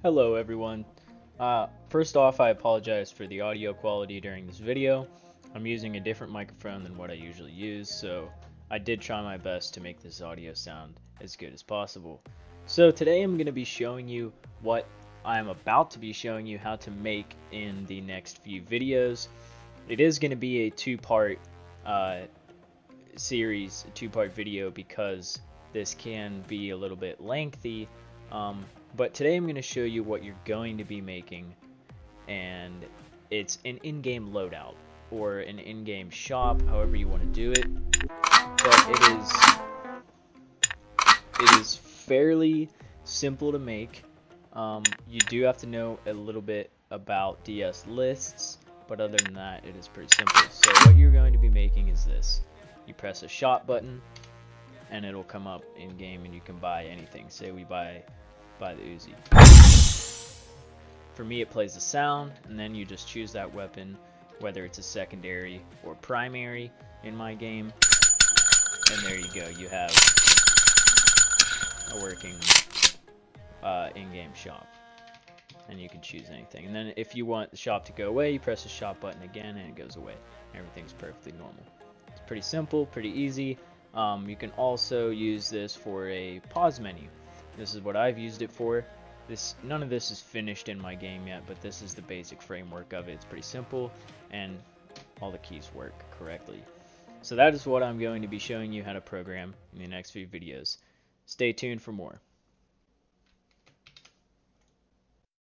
Hello everyone. First off, I apologize for the audio quality during this video. I'm using a different microphone than what I usually use, so I did try my best to make this audio sound as good as possible. So today I'm going to be showing you what I'm about to be showing you how to make in the next few videos. It is going to be a two-part series, a two-part video, because this can be a little bit lengthy. But today I'm going to show you what you're going to be making, and it's an in-game loadout or an in-game shop, however you want to do it. But it is fairly simple to make. You do have to know a little bit about DS lists, but other than that, it is pretty simple. So what you're going to be making is this. You press a shop button, and it'll come up in game, and you can buy anything. Say we buy the Uzi. For me, it plays the sound, and then you just choose that weapon, whether it's a secondary or primary in my game, and there you go. You have a working in-game shop, and you can choose anything. And then if you want the shop to go away, you press the shop button again, and it goes away. Everything's perfectly normal. It's pretty simple, pretty easy. You can also use this for a pause menu. This is what I've used it for. None of this is finished in my game yet, but this is the basic framework of it. It's pretty simple, and all the keys work correctly. So that is what I'm going to be showing you how to program in the next few videos. Stay tuned for more.